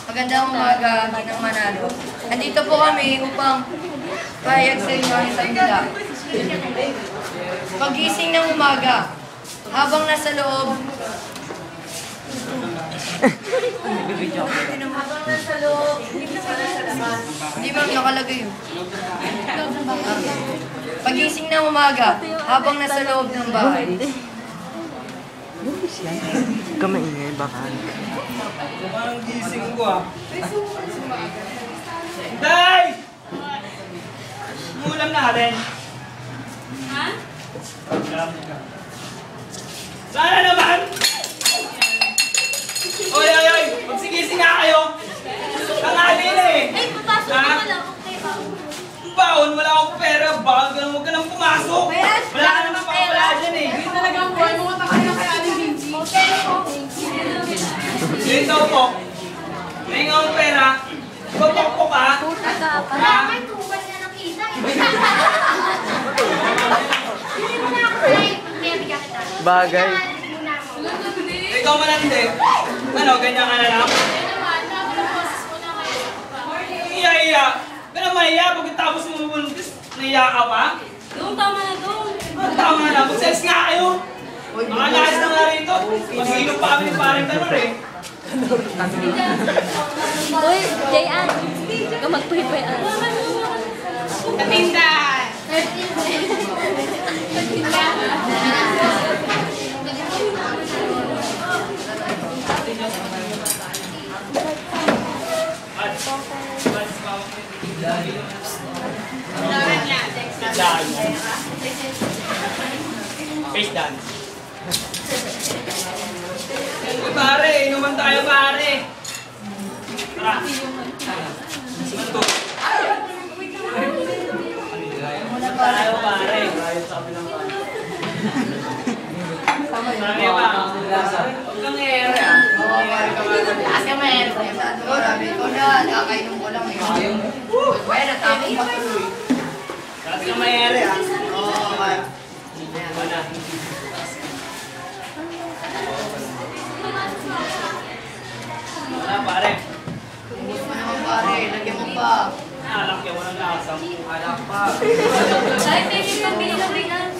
Magandang umaga, Ginang Manalo. Andito po kami upang pahayag sa inyo ang isang nila. Pagising ng umaga, habang nasa loob, hindi ba nakalagay yun? Pagising ng umaga, habang nasa loob ng bahay. Kamaingay, baka. Parang gising ko ah. Day! Ulam natin. Ha? Sana naman! Oy, oy, oy! Magsigising nga kayo! Tangali na eh! Ay, papasok Ha? ka lang. Okay ba? Baon, wala akong pera. Baon ka lang, huwag ka nang pumasok! Wala ka naman pakawala dyan eh! Talaga ang buhay mo. Takaya kay Aling Vinci. Okay po. Yun daw po. May nga akong pera. Papakpok ka! Wala may tubal na nakita. Hindi mo na ako tayo. Kaya bigyan kita. Bagay. Ikaw malandi. Ano, ganyan ka na lang? Iya-iya. Pero mahiya, pagkatapos mo mabuntis, nahiya ka pa? Doon, tama na doon. Tama na, mag-sex nga kayo. Makalayas na nga rito. Mag-inom pa kami ng parang tanor eh. Uy, Jayan. Ikaw magpuhi-puhian. Katinda! Face dance. Uy pare, inuman tayo pare. Tara. Ito. Tayo pare. Marami pa. Huwag kang ere ah. Kasi may sabi ko na, nakakainom ko lang eh. Kaya natapos pa tuloy. Kasi kang may ere ah. Oo, kaya. Wala. Wala pare. Ubus mo naman pare, lagyan mo pa. Alak yung walang lasang. Alak pa. Ay, pwede kang binilaminan.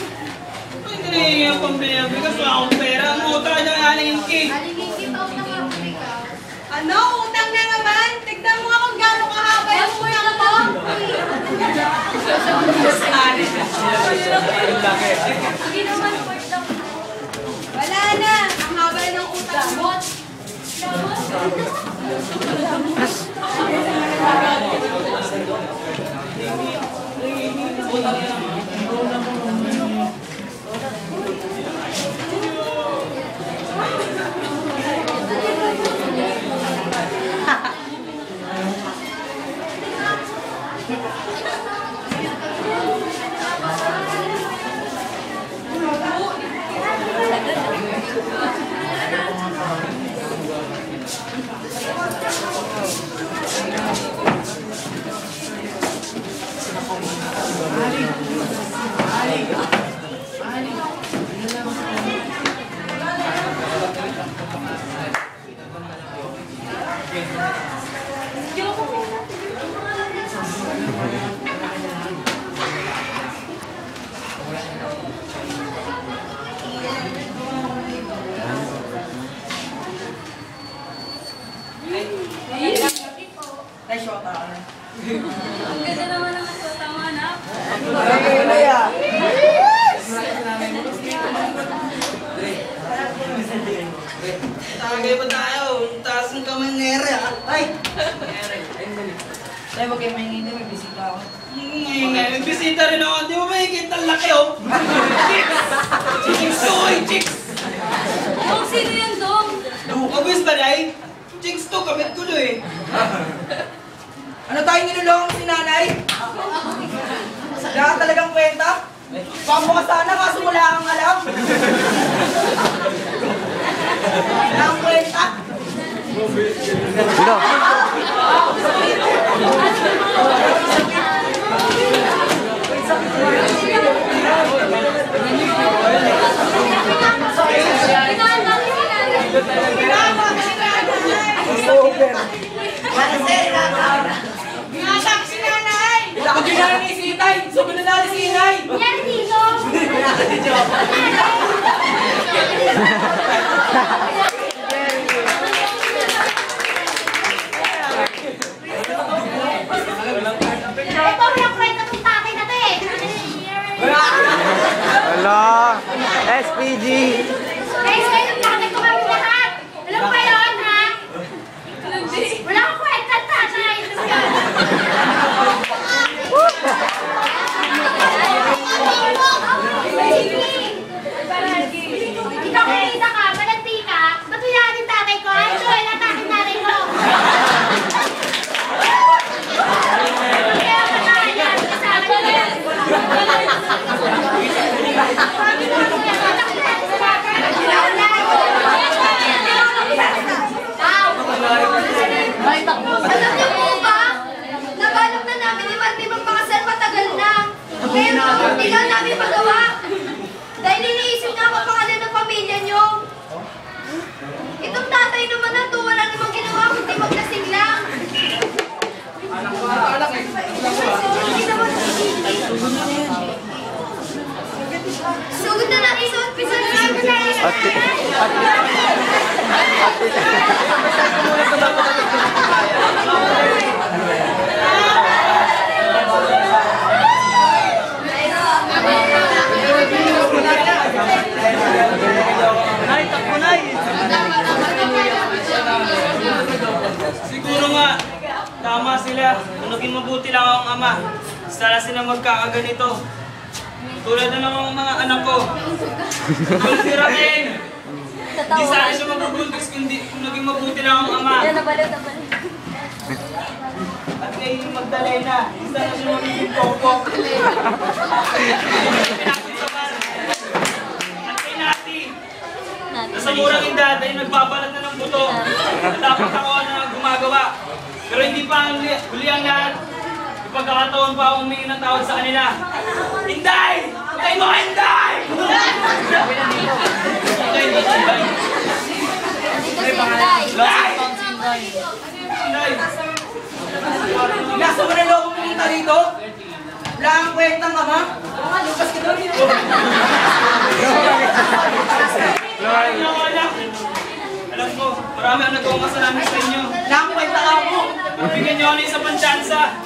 Hindi na yung pambili ng bigas. Wala akong pera. Ang utang na alingki. Alingin pa na nga po ikaw. Ano? Utang na naman? Tignan mo nga kung gano'ng kahaba yung utang mo. Sige naman, first lang. Wala na. Ang haba ng utang mo. Ay, shota ka na. Ang ganda naman ang tama na. Tagay pa tayo. Taas ng kamay ng ere ah. Ay! Tayo huwag kayo mahingin may bisita ako. May bisita rin ako. Di mo makikita ang laki oh. Chicks! Chicks to eh! Chicks! Oh, sino yan, Dong? Obvious ba day? Chicks to, kabit ko do eh. Ano tayo nilulong si nanay? Wala ka talagang kwenta? Pamo ka sana kaso wala kang alam. Wala kang kwenta. Sino? Pinama ka si nanay! Para sa'yo lang. Ingatan si nanay! Wala kang ginana ni si Itay! Sumunod na natin si Inay! Yan dito. Ito yung kwenta ng tatay na to eh. Wala. SPG. Guys, kayo ng tatay ko kami lahat. Alam mo ba yun, ha? Wala akong kwenta, tatay. Ikaw kumita ka, malagti ka. Ba't wala natin tatay ko? Ay, ito, wala natin tatay ko. Kaya ka na, yan. Kasama na yan. Alam niyo po ba? Nabalak na namin ni Marty magpakasal matagal na. Pero hindi lang namin magawa. Dahil iniisip na mapangalan ng pamilya niyo. Itong tatay naman na to, wala namang ginawa kundi maglasing lang. Hindi naman. Sugod na natin sa ospital. Siguro nga, tama sila. Kung naging mabuti lang akong ama, sana sila magkakaganito. Tulad na ng mga anak ko. Kung si Raquel, di sana siya mabubuntis kung naging mabuti lang akong ama. At kay Magdalena, di sana siya magiging pokpok. At kay Nati, nasa murang edad ay nagbabalat na ng buto. At dapat ako na gumagawa. Pero hindi pa ang huli ang lahat. Yung pagkakataon pa akong humingi ng tawad sa kanila. Inday! Patay mo, Inday! Inday! Nasa Manalo pumunta rito? Wala kang kwentang ama? Lukas ka doon. Alam ko, marami ang nagawang kasalanan sa inyo. Wala kang kwenta ka mo. Bigyan niyo ako ng isang pansyansa.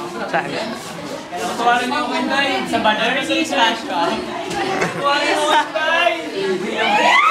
Tawarin niyo ako, Inday. Sa banner, nasa slash ka. Tawarin niyo ako, Inday.